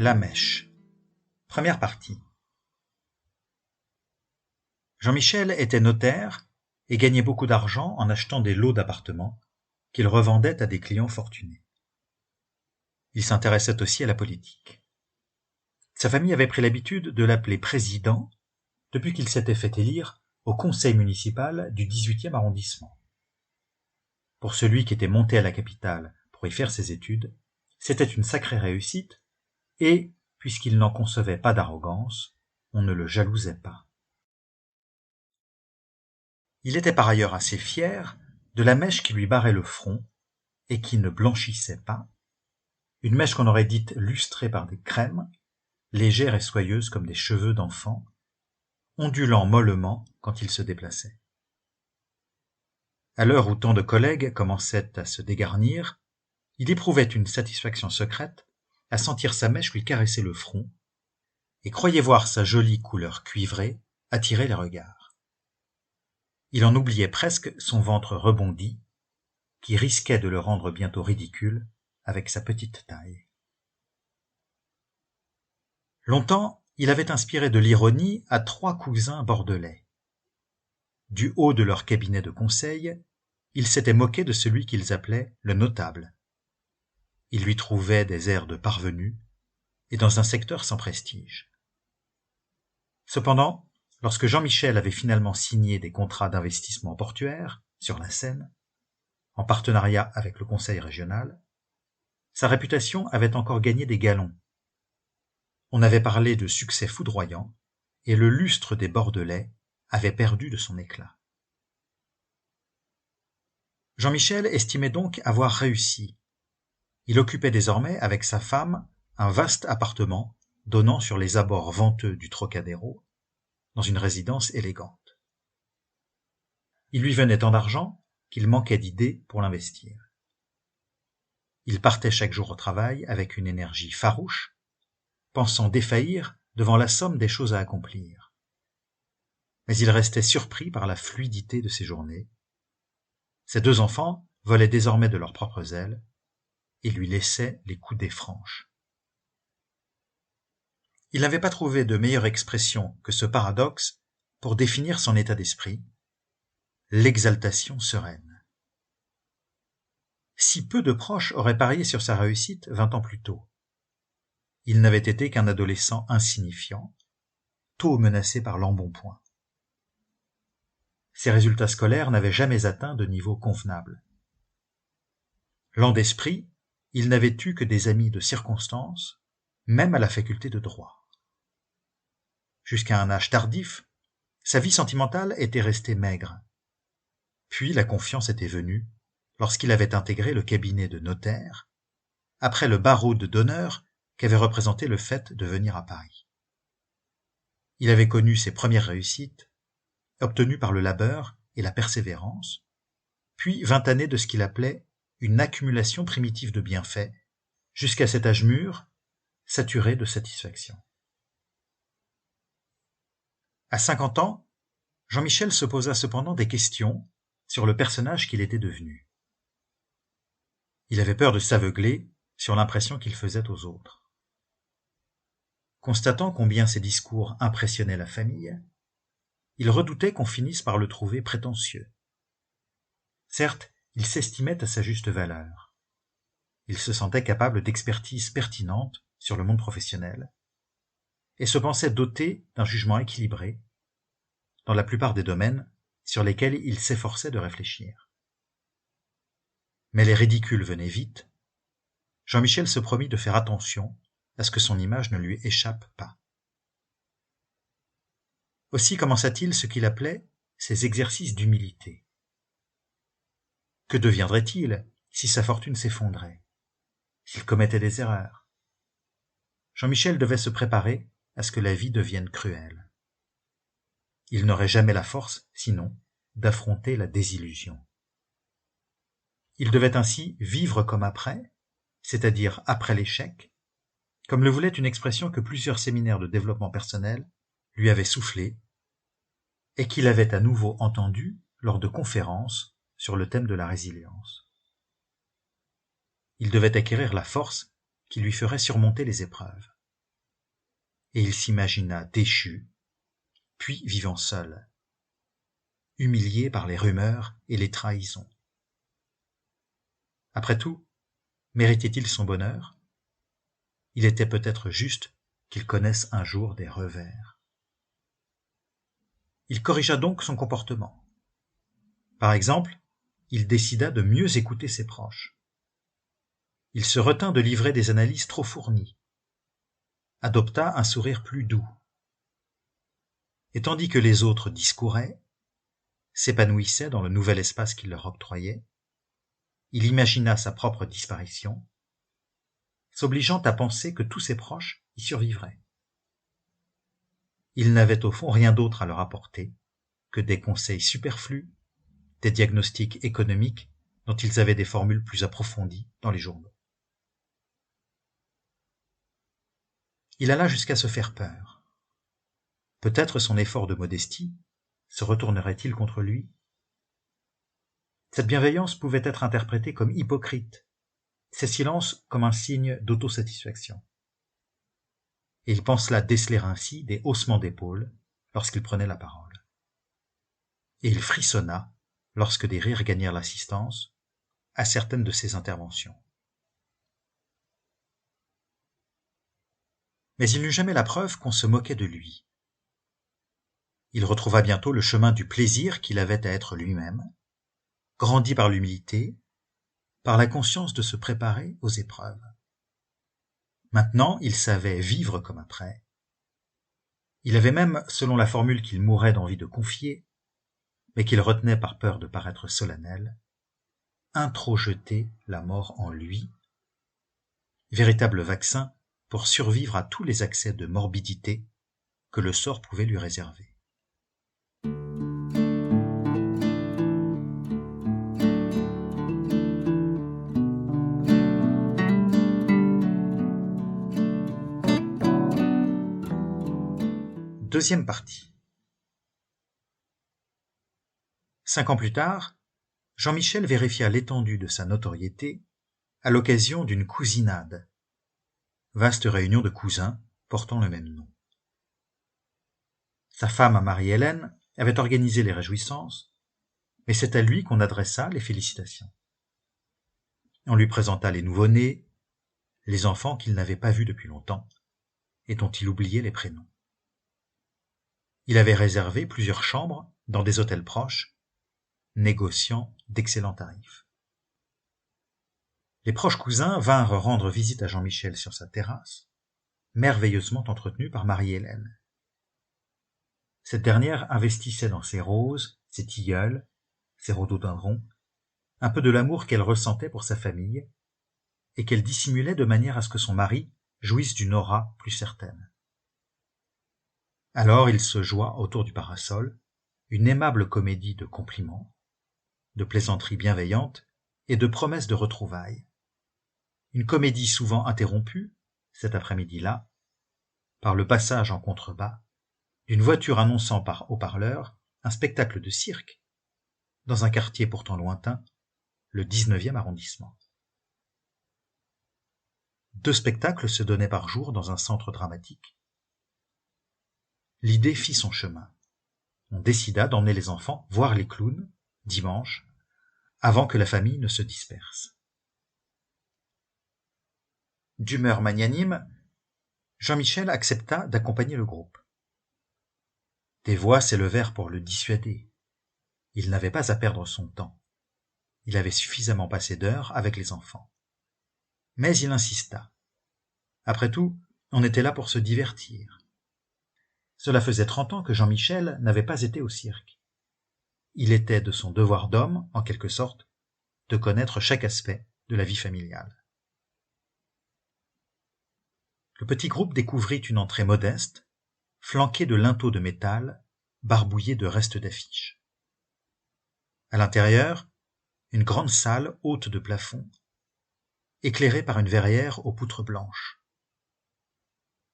La mèche. Première partie. Jean-Michel était notaire et gagnait beaucoup d'argent en achetant des lots d'appartements qu'il revendait à des clients fortunés. Il s'intéressait aussi à la politique. Sa famille avait pris l'habitude de l'appeler président depuis qu'il s'était fait élire au conseil municipal du 18e arrondissement. Pour celui qui était monté à la capitale pour y faire ses études, c'était une sacrée réussite et, puisqu'il n'en concevait pas d'arrogance, on ne le jalousait pas. Il était par ailleurs assez fier de la mèche qui lui barrait le front et qui ne blanchissait pas, une mèche qu'on aurait dite lustrée par des crèmes, légère et soyeuse comme des cheveux d'enfant, ondulant mollement quand il se déplaçait. À l'heure où tant de collègues commençaient à se dégarnir, il éprouvait une satisfaction secrète à sentir sa mèche lui caresser le front et croyait voir sa jolie couleur cuivrée attirer les regards. Il en oubliait presque son ventre rebondi, qui risquait de le rendre bientôt ridicule avec sa petite taille. Longtemps, il avait inspiré de l'ironie à 3 cousins bordelais. Du haut de leur cabinet de conseil, ils s'étaient moqués de celui qu'ils appelaient le notable. Ils lui trouvaient des airs de parvenu et dans un secteur sans prestige. Cependant, lorsque Jean-Michel avait finalement signé des contrats d'investissement portuaire sur la Seine, en partenariat avec le conseil régional, sa réputation avait encore gagné des galons. On avait parlé de succès foudroyant et le lustre des Bordelais avait perdu de son éclat. Jean-Michel estimait donc avoir réussi. Il occupait désormais avec sa femme un vaste appartement donnant sur les abords venteux du Trocadéro, dans une résidence élégante. Il lui venait tant d'argent qu'il manquait d'idées pour l'investir. Il partait chaque jour au travail avec une énergie farouche, pensant défaillir devant la somme des choses à accomplir. Mais il restait surpris par la fluidité de ses journées. Ses 2 enfants volaient désormais de leurs propres ailes et lui laissaient les coudées franches. Il n'avait pas trouvé de meilleure expression que ce paradoxe pour définir son état d'esprit, l'exaltation sereine. Si peu de proches auraient parié sur sa réussite 20 ans plus tôt. Il n'avait été qu'un adolescent insignifiant, tôt menacé par l'embonpoint. Ses résultats scolaires n'avaient jamais atteint de niveau convenable. Lent d'esprit, il n'avait eu que des amis de circonstance, même à la faculté de droit. Jusqu'à un âge tardif, sa vie sentimentale était restée maigre. Puis la confiance était venue lorsqu'il avait intégré le cabinet de notaire, après le baroud d'honneur qu'avait représenté le fait de venir à Paris. Il avait connu ses premières réussites, obtenues par le labeur et la persévérance, puis 20 années de ce qu'il appelait une accumulation primitive de bienfaits, jusqu'à cet âge mûr, saturé de satisfaction. À 50 ans, Jean-Michel se posa cependant des questions sur le personnage qu'il était devenu. Il avait peur de s'aveugler sur l'impression qu'il faisait aux autres. Constatant combien ses discours impressionnaient la famille, il redoutait qu'on finisse par le trouver prétentieux. Certes, il s'estimait à sa juste valeur. Il se sentait capable d'expertises pertinentes sur le monde professionnel et se pensait doté d'un jugement équilibré dans la plupart des domaines sur lesquels il s'efforçait de réfléchir. Mais les ridicules venaient vite. Jean-Michel se promit de faire attention à ce que son image ne lui échappe pas. Aussi commença-t-il ce qu'il appelait ses exercices d'humilité. Que deviendrait-il si sa fortune s'effondrait, s'il commettait des erreurs? Jean-Michel devait se préparer à ce que la vie devienne cruelle. Il n'aurait jamais la force, sinon, d'affronter la désillusion. Il devait ainsi vivre comme après, c'est-à-dire après l'échec, comme le voulait une expression que plusieurs séminaires de développement personnel lui avaient soufflée et qu'il avait à nouveau entendue lors de conférences sur le thème de la résilience. Il devait acquérir la force qui lui ferait surmonter les épreuves. et il s'imagina déchu, puis vivant seul, humilié par les rumeurs et les trahisons. Après tout, méritait-il son bonheur? Il était peut-être juste qu'il connaisse un jour des revers. Il corrigea donc son comportement. Par exemple, il décida de mieux écouter ses proches. Il se retint de livrer des analyses trop fournies, adopta un sourire plus doux. Et tandis que les autres discouraient, s'épanouissaient dans le nouvel espace qu'il leur octroyait, il imagina sa propre disparition, s'obligeant à penser que tous ses proches y survivraient. Il n'avait au fond rien d'autre à leur apporter que des conseils superflus, des diagnostics économiques dont ils avaient des formules plus approfondies dans les journaux. Il alla jusqu'à se faire peur. Peut-être son effort de modestie se retournerait-il contre lui? Cette bienveillance pouvait être interprétée comme hypocrite, ces silences comme un signe d'autosatisfaction. Et il pensela déceler ainsi des haussements d'épaules lorsqu'il prenait la parole. Et il frissonna lorsque des rires gagnèrent l'assistance à certaines de ses interventions. Mais il n'eut jamais la preuve qu'on se moquait de lui. Il retrouva bientôt le chemin du plaisir qu'il avait à être lui-même, grandi par l'humilité, par la conscience de se préparer aux épreuves. Maintenant, il savait vivre comme après. Il avait même, selon la formule qu'il mourait d'envie de confier, mais qu'il retenait par peur de paraître solennel, introjeté la mort en lui, véritable vaccin pour survivre à tous les accès de morbidité que le sort pouvait lui réserver. Deuxième partie. 5 ans plus tard, Jean-Michel vérifia l'étendue de sa notoriété à l'occasion d'une cousinade, vaste réunion de cousins portant le même nom. Sa femme, Marie-Hélène, avait organisé les réjouissances, mais c'est à lui qu'on adressa les félicitations. On lui présenta les nouveau-nés, les enfants qu'il n'avait pas vus depuis longtemps et dont il oubliait les prénoms. Il avait réservé plusieurs chambres dans des hôtels proches, négociant d'excellents tarifs. Les proches cousins vinrent rendre visite à Jean-Michel sur sa terrasse, merveilleusement entretenue par Marie-Hélène. Cette dernière investissait dans ses roses, ses tilleuls, ses rhododendrons, un peu de l'amour qu'elle ressentait pour sa famille et qu'elle dissimulait de manière à ce que son mari jouisse d'une aura plus certaine. Alors il se joua autour du parasol une aimable comédie de compliments, de plaisanteries bienveillantes et de promesses de retrouvailles. Une comédie souvent interrompue, cet après-midi-là, par le passage en contrebas d'une voiture annonçant par haut-parleur un spectacle de cirque dans un quartier pourtant lointain, le 19e arrondissement. 2 spectacles se donnaient par jour dans un centre dramatique. L'idée fit son chemin. On décida d'emmener les enfants voir les clowns, dimanche, avant que la famille ne se disperse. D'humeur magnanime, Jean-Michel accepta d'accompagner le groupe. Des voix s'élevèrent pour le dissuader. Il n'avait pas à perdre son temps. Il avait suffisamment passé d'heures avec les enfants. Mais il insista. Après tout, on était là pour se divertir. Cela faisait 30 ans que Jean-Michel n'avait pas été au cirque. Il était de son devoir d'homme, en quelque sorte, de connaître chaque aspect de la vie familiale. Le petit groupe découvrit une entrée modeste, flanquée de linteaux de métal, barbouillés de restes d'affiches. À l'intérieur, une grande salle haute de plafond, éclairée par une verrière aux poutres blanches.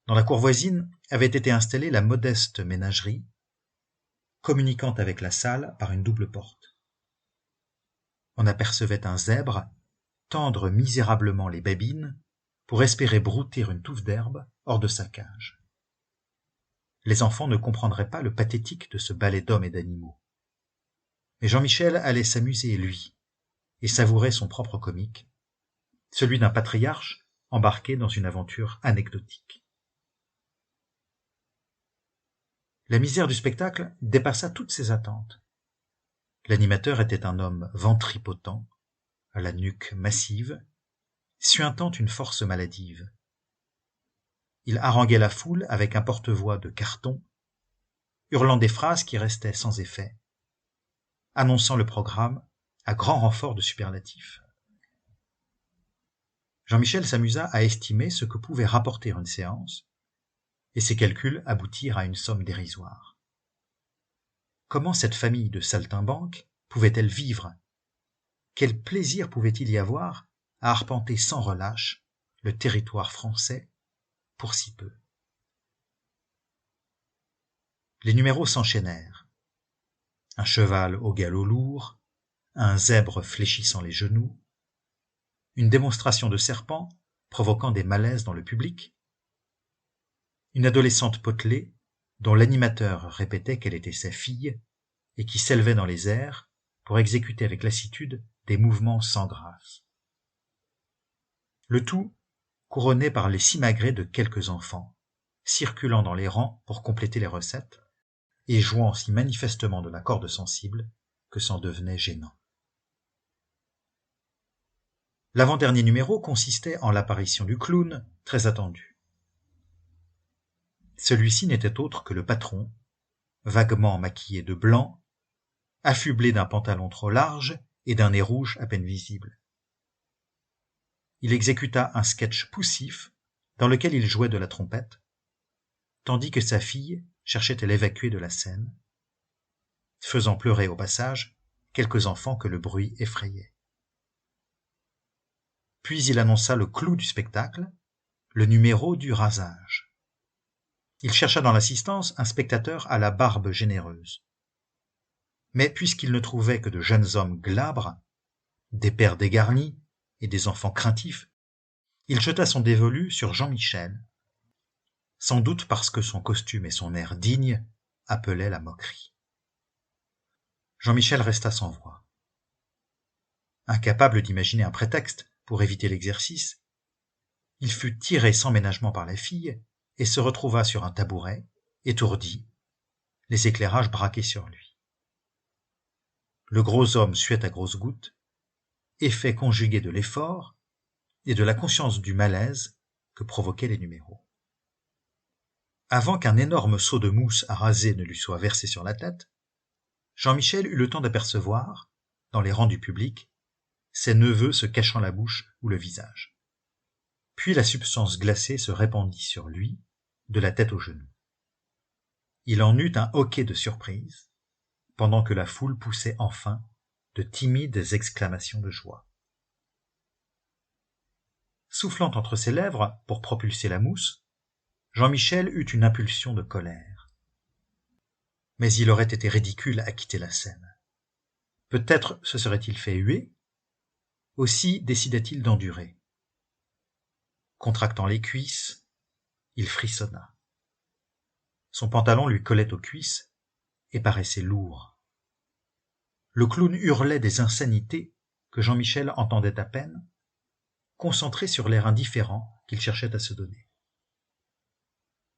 Dans la cour voisine avait été installée la modeste ménagerie, communiquant avec la salle par une double porte. On apercevait un zèbre tendre misérablement les babines pour espérer brouter une touffe d'herbe hors de sa cage. les enfants ne comprendraient pas le pathétique de ce ballet d'hommes et d'animaux. Mais Jean-Michel allait s'amuser, lui, et savourer son propre comique, celui d'un patriarche embarqué dans une aventure anecdotique. La misère du spectacle dépassa toutes ses attentes. L'animateur était un homme ventripotent, à la nuque massive, suintant une force maladive. Il haranguait la foule avec un porte-voix de carton, hurlant des phrases qui restaient sans effet, annonçant le programme à grand renfort de superlatifs. Jean-Michel s'amusa à estimer ce que pouvait rapporter une séance, et ses calculs aboutirent à une somme dérisoire. Comment cette famille de saltimbanques pouvait-elle vivre? Quel plaisir pouvait-il y avoir à arpenter sans relâche le territoire français pour si peu? Les numéros s'enchaînèrent. Un cheval au galop lourd, un zèbre fléchissant les genoux, une démonstration de serpents provoquant des malaises dans le public, une adolescente potelée dont l'animateur répétait qu'elle était sa fille et qui s'élevait dans les airs pour exécuter avec lassitude des mouvements sans grâce. Le tout couronné par les simagrées de quelques enfants, circulant dans les rangs pour compléter les recettes et jouant si manifestement de la corde sensible que c'en devenait gênant. L'avant-dernier numéro consistait en l'apparition du clown, très attendu. Celui-ci n'était autre que le patron, vaguement maquillé de blanc, affublé d'un pantalon trop large et d'un nez rouge à peine visible. Il exécuta un sketch poussif dans lequel il jouait de la trompette, tandis que sa fille cherchait à l'évacuer de la scène, faisant pleurer au passage quelques enfants que le bruit effrayait. Puis il annonça le clou du spectacle, le numéro du rasage. Il chercha dans l'assistance un spectateur à la barbe généreuse. Mais puisqu'il ne trouvait que de jeunes hommes glabres, des pères dégarnis et des enfants craintifs, il jeta son dévolu sur Jean-Michel, sans doute parce que son costume et son air digne appelaient la moquerie. Jean-Michel resta sans voix. Incapable d'imaginer un prétexte pour éviter l'exercice, il fut tiré sans ménagement par la fille et se retrouva sur un tabouret, étourdi, les éclairages braqués sur lui. Le gros homme suait à grosses gouttes, effet conjugué de l'effort et de la conscience du malaise que provoquaient les numéros. Avant qu'un énorme seau de mousse à raser ne lui soit versé sur la tête, Jean-Michel eut le temps d'apercevoir, dans les rangs du public, ses neveux se cachant la bouche ou le visage. Puis la substance glacée se répandit sur lui, de la tête aux genoux. Il en eut un hoquet de surprise, pendant que la foule poussait enfin de timides exclamations de joie. Soufflant entre ses lèvres pour propulser la mousse, Jean-Michel eut une impulsion de colère. Mais il aurait été ridicule à quitter la scène. Peut-être se serait-il fait huer, aussi décida-t-il d'endurer. Contractant les cuisses, il frissonna. Son pantalon lui collait aux cuisses et paraissait lourd. Le clown hurlait des insanités que Jean-Michel entendait à peine, concentré sur l'air indifférent qu'il cherchait à se donner.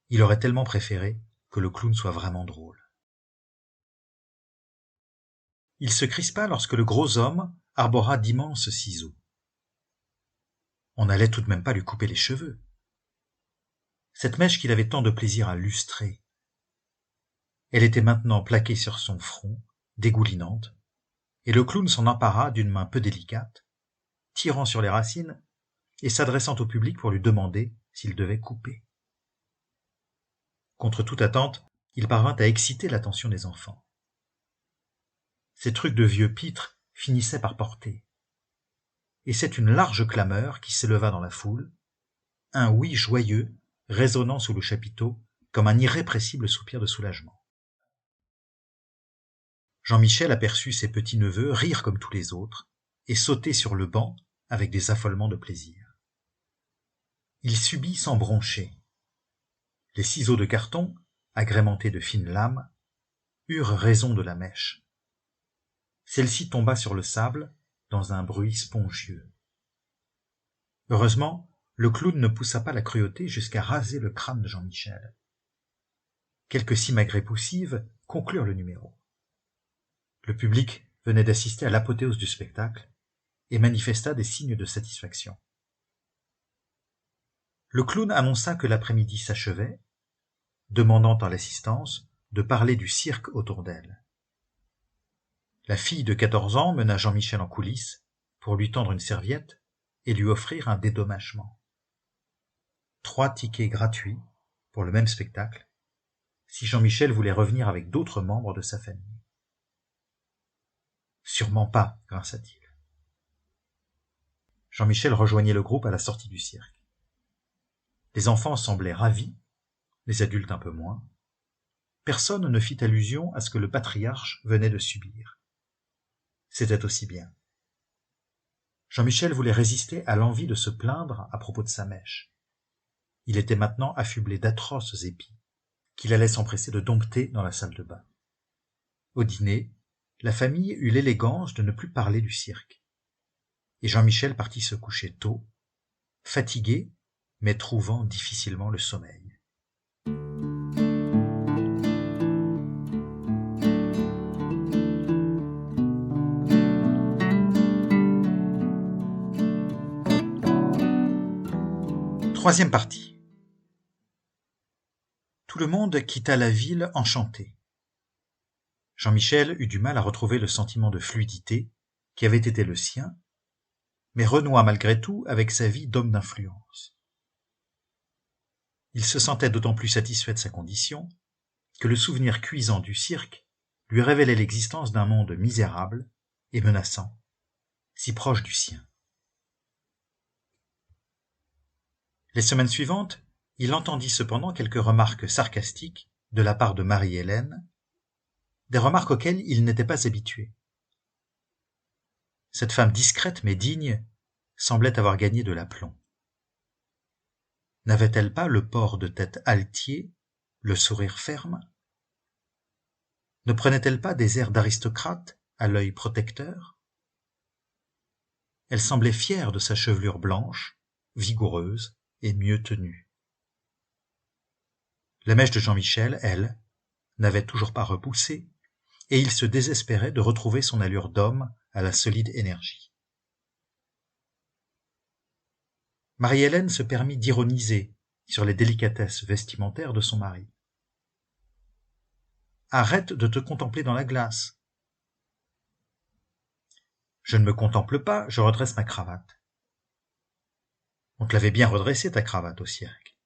Il aurait tellement préféré que le clown soit vraiment drôle. Il se crispa lorsque le gros homme arbora d'immenses ciseaux. On n'allait tout de même pas lui couper les cheveux. Cette mèche qu'il avait tant de plaisir à lustrer. Elle était maintenant plaquée sur son front, dégoulinante, et le clown s'en empara d'une main peu délicate, tirant sur les racines et s'adressant au public pour lui demander s'il devait couper. Contre toute attente, il parvint à exciter l'attention des enfants. Ces trucs de vieux pitres finissaient par porter. Et c'est une large clameur qui s'éleva dans la foule, un oui joyeux résonnant sous le chapiteau comme un irrépressible soupir de soulagement. Jean-Michel aperçut ses petits-neveux rire comme tous les autres et sauter sur le banc avec des affolements de plaisir. Il subit sans broncher. Les ciseaux de carton agrémentée de fines lames, eurent raison de la mèche. Celle-ci tomba sur le sable dans un bruit spongieux. Heureusement, le clown ne poussa pas la cruauté jusqu'à raser le crâne de Jean-Michel. Quelques simagrées poussives conclurent le numéro. Le public venait d'assister à l'apothéose du spectacle et manifesta des signes de satisfaction. Le clown annonça que l'après-midi s'achevait, demandant à l'assistance de parler du cirque autour d'elle. La fille de 14 ans mena Jean-Michel en coulisses pour lui tendre une serviette et lui offrir un dédommagement. 3 tickets gratuits pour le même spectacle, si Jean-Michel voulait revenir avec d'autres membres de sa famille. « Sûrement pas, grinça-t-il. Jean-Michel rejoignait le groupe à la sortie du cirque. Les enfants semblaient ravis, les adultes un peu moins. Personne ne fit allusion à ce que le patriarche venait de subir. C'était aussi bien. Jean-Michel voulait résister à l'envie de se plaindre à propos de sa mèche. Il était maintenant affublé d'atroces épis, qu'il allait s'empresser de dompter dans la salle de bain. Au dîner, la famille eut l'élégance de ne plus parler du cirque. Et Jean-Michel partit se coucher tôt, fatigué, mais trouvant difficilement le sommeil. Troisième partie. Tout le monde quitta la ville enchanté. Jean-Michel eut du mal à retrouver le sentiment de fluidité qui avait été le sien, mais renoua malgré tout avec sa vie d'homme d'influence. Il se sentait d'autant plus satisfait de sa condition que le souvenir cuisant du cirque lui révélait l'existence d'un monde misérable et menaçant, si proche du sien. Les semaines suivantes, il entendit cependant quelques remarques sarcastiques de la part de Marie-Hélène, des remarques auxquelles il n'était pas habitué. Cette femme discrète mais digne semblait avoir gagné de l'aplomb. N'avait-elle pas le port de tête altier, le sourire ferme? Ne prenait-elle pas des airs d'aristocrate à l'œil protecteur? Elle semblait fière de sa chevelure blanche, vigoureuse et mieux tenue. La mèche de Jean-Michel, elle, n'avait toujours pas repoussé, et il se désespérait de retrouver son allure d'homme à la solide énergie. Marie-Hélène se permit d'ironiser sur les délicatesses vestimentaires de son mari. « Arrête de te contempler dans la glace. »« Je ne me contemple pas, je redresse ma cravate. »« On te l'avait bien redressée ta cravate au cirque. »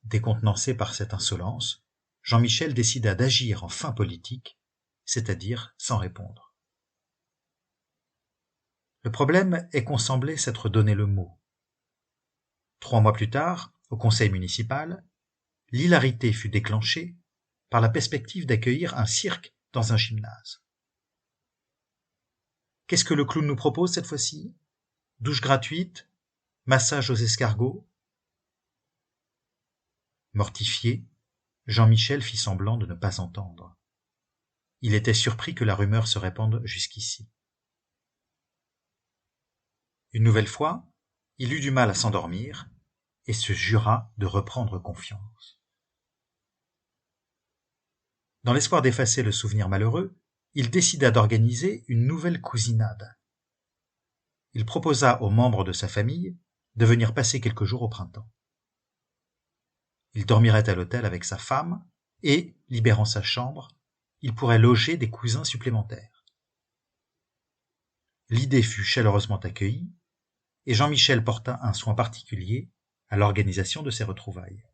Décontenancé par cette insolence, Jean-Michel décida d'agir en fin politique, c'est-à-dire sans répondre. Le problème est qu'on semblait s'être donné le mot. 3 mois plus tard, au conseil municipal, l'hilarité fut déclenchée par la perspective d'accueillir un cirque dans un gymnase. Qu'est-ce que le clown nous propose cette fois-ci? Douche gratuite? Massage aux escargots? Mortifié, Jean-Michel fit semblant de ne pas entendre. Il était surpris que la rumeur se répande jusqu'ici. Une nouvelle fois, il eut du mal à s'endormir et se jura de reprendre confiance. Dans l'espoir d'effacer le souvenir malheureux, il décida d'organiser une nouvelle cousinade. Il proposa aux membres de sa famille de venir passer quelques jours au printemps. Il dormirait à l'hôtel avec sa femme et, libérant sa chambre, il pourrait loger des cousins supplémentaires. L'idée fut chaleureusement accueillie et Jean-Michel porta un soin particulier à l'organisation de ces retrouvailles.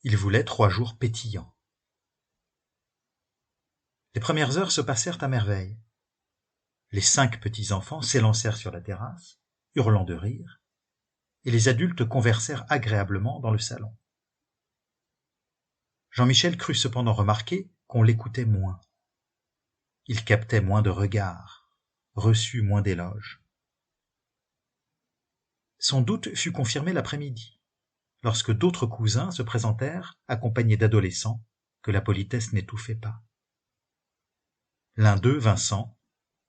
Il voulait 3 jours pétillants. Les premières heures se passèrent à merveille. Les 5 petits-enfants s'élancèrent sur la terrasse, hurlant de rire, et les adultes conversèrent agréablement dans le salon. Jean-Michel crut cependant remarquer qu'on l'écoutait moins. Il captait moins de regards, reçut moins d'éloges. Son doute fut confirmé l'après-midi. lorsque d'autres cousins se présentèrent accompagnés d'adolescents que la politesse n'étouffait pas. L'un d'eux, Vincent,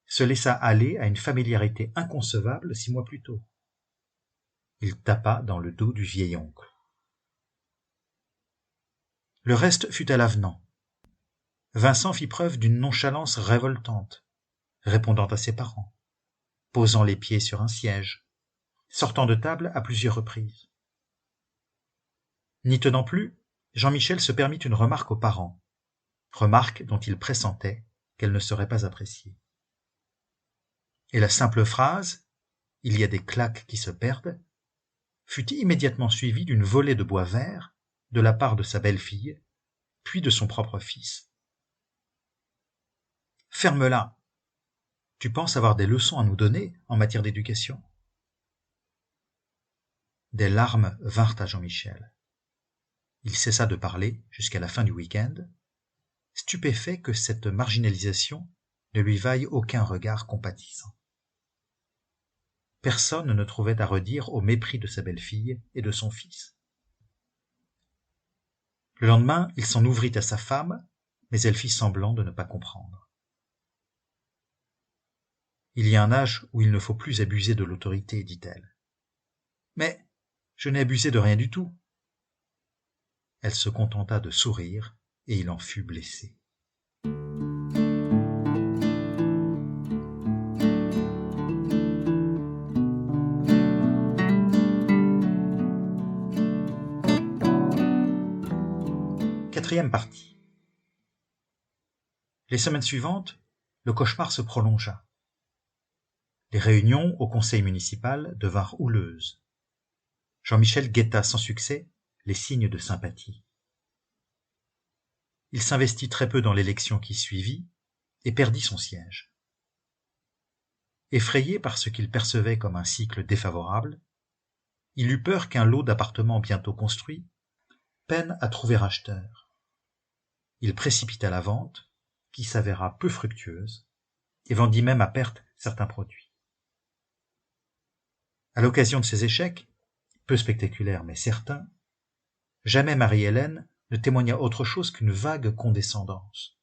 se laissa aller à une familiarité inconcevable 6 mois plus tôt. Il tapa dans le dos du vieil oncle. Le reste fut à l'avenant. Vincent fit preuve d'une nonchalance révoltante, répondant à ses parents, posant les pieds sur un siège, sortant de table à plusieurs reprises. N'y tenant plus, Jean-Michel se permit une remarque aux parents, remarque dont il pressentait qu'elle ne serait pas appréciée. Et la simple phrase « il y a des claques qui se perdent » fut immédiatement suivie d'une volée de bois vert de la part de sa belle-fille, puis de son propre fils. « Ferme-la. Tu penses avoir des leçons à nous donner en matière d'éducation ?» Des larmes vinrent à Jean-Michel. Il cessa de parler jusqu'à la fin du week-end, stupéfait que cette marginalisation ne lui vaille aucun regard compatissant. Personne ne trouvait à redire au mépris de sa belle-fille et de son fils. Le lendemain, il s'en ouvrit à sa femme, mais elle fit semblant de ne pas comprendre. Il y a un âge où il ne faut plus abuser de l'autorité, dit-elle. Mais je n'ai abusé de rien du tout. Elle se contenta de sourire, et il en fut blessé. Quatrième partie. Les semaines suivantes, le cauchemar se prolongea. Les réunions au conseil municipal devinrent houleuses. Jean-Michel guetta sans succès les signes de sympathie. Il s'investit très peu dans l'élection qui suivit et perdit son siège. Effrayé par ce qu'il percevait comme un cycle défavorable, il eut peur qu'un lot d'appartements bientôt construits peine à trouver acheteur. Il précipita la vente, qui s'avéra peu fructueuse, et vendit même à perte certains produits. À l'occasion de ces échecs, peu spectaculaires mais certains, jamais Marie-Hélène ne témoigna autre chose qu'une vague condescendance.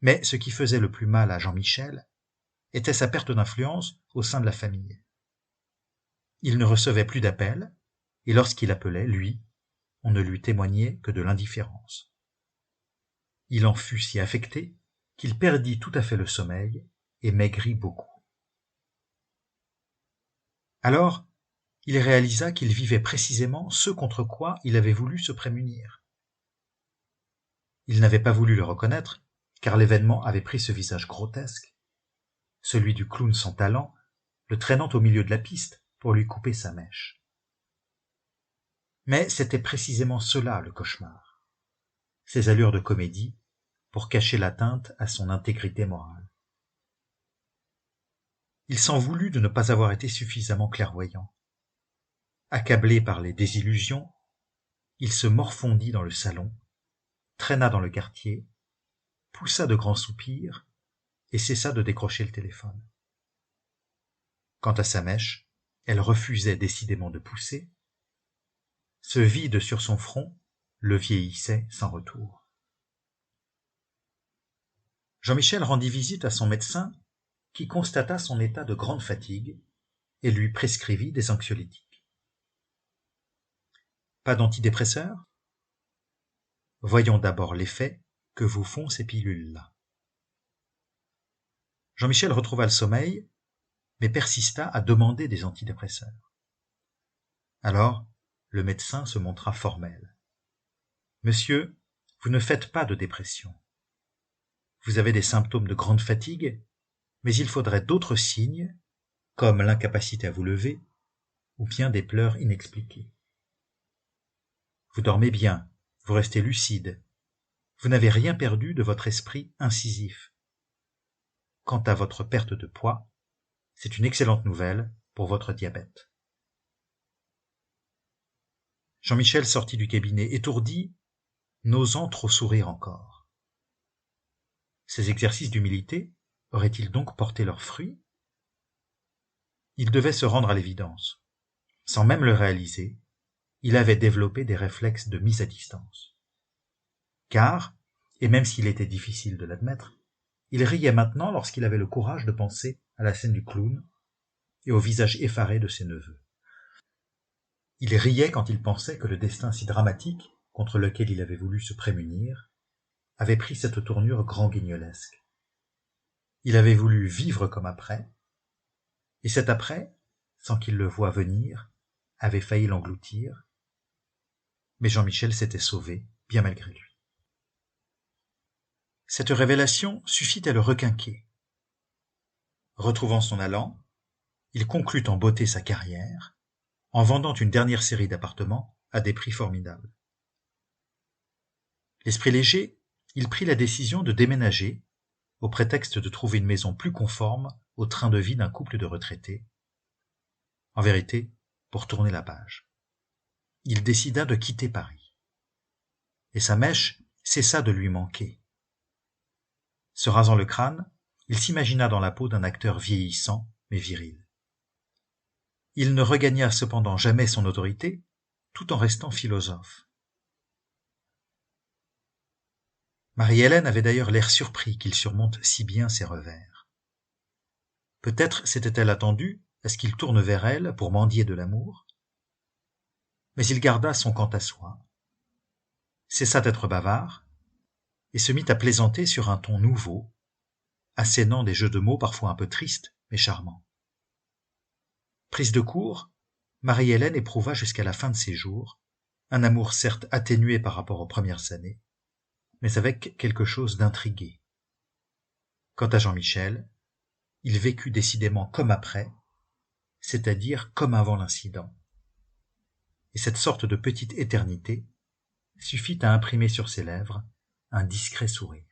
Mais ce qui faisait le plus mal à Jean-Michel était sa perte d'influence au sein de la famille. Il ne recevait plus d'appels, et lorsqu'il appelait, lui, on ne lui témoignait que de l'indifférence. Il en fut si affecté qu'il perdit tout à fait le sommeil et maigrit beaucoup. Alors, il réalisa qu'il vivait précisément ce contre quoi il avait voulu se prémunir. Il n'avait pas voulu le reconnaître, car l'événement avait pris ce visage grotesque, celui du clown sans talent, le traînant au milieu de la piste pour lui couper sa mèche. Mais c'était précisément cela le cauchemar, ses allures de comédie pour cacher l'atteinte à son intégrité morale. Il s'en voulut de ne pas avoir été suffisamment clairvoyant. Accablé par les désillusions, il se morfondit dans le salon, traîna dans le quartier, poussa de grands soupirs et cessa de décrocher le téléphone. Quant à sa mèche, elle refusait décidément de pousser. Ce vide sur son front le vieillissait sans retour. Jean-Michel rendit visite à son médecin qui constata son état de grande fatigue et lui prescrivit des anxiolytiques. Pas d'antidépresseurs ? Voyons d'abord l'effet que vous font ces pilules-là. Jean-Michel retrouva le sommeil, mais persista à demander des antidépresseurs. Alors, le médecin se montra formel. « Monsieur, vous ne faites pas de dépression. Vous avez des symptômes de grande fatigue, mais il faudrait d'autres signes, comme l'incapacité à vous lever, ou bien des pleurs inexpliquées. Vous dormez bien, vous restez lucide, vous n'avez rien perdu de votre esprit incisif. Quant à votre perte de poids, c'est une excellente nouvelle pour votre diabète. » Jean-Michel sortit du cabinet étourdi, n'osant trop sourire encore. Ces exercices d'humilité auraient-ils donc porté leurs fruits ? Il devait se rendre à l'évidence. Sans même le réaliser, il avait développé des réflexes de mise à distance. Car, et même s'il était difficile de l'admettre, il riait maintenant lorsqu'il avait le courage de penser à la scène du clown et au visage effaré de ses neveux. Il riait quand il pensait que le destin si dramatique, contre lequel il avait voulu se prémunir, avait pris cette tournure grand-guignolesque. Il avait voulu vivre comme après, et cet après, sans qu'il le voie venir, avait failli l'engloutir, mais Jean-Michel s'était sauvé, bien malgré lui. Cette révélation suffit à le requinquer. Retrouvant son allant, il conclut en beauté sa carrière, en vendant une dernière série d'appartements à des prix formidables. L'esprit léger, il prit la décision de déménager, au prétexte de trouver une maison plus conforme au train de vie d'un couple de retraités. En vérité, pour tourner la page. Il décida de quitter Paris. Et sa mèche cessa de lui manquer. Se rasant le crâne, il s'imagina dans la peau d'un acteur vieillissant, mais viril. Il ne regagna cependant jamais son autorité, tout en restant philosophe. Marie-Hélène avait d'ailleurs l'air surpris qu'il surmonte si bien ses revers. Peut-être s'était-elle attendue à ce qu'il tourne vers elle pour mendier de l'amour, mais il garda son quant à soi, cessa d'être bavard, et se mit à plaisanter sur un ton nouveau, assénant des jeux de mots parfois un peu tristes, mais charmants. Prise de court, Marie-Hélène éprouva jusqu'à la fin de ses jours un amour certes atténué par rapport aux premières années, mais avec quelque chose d'intrigué. Quant à Jean-Michel, il vécut décidément comme après, c'est-à-dire comme avant l'incident. Et cette sorte de petite éternité suffit à imprimer sur ses lèvres un discret sourire.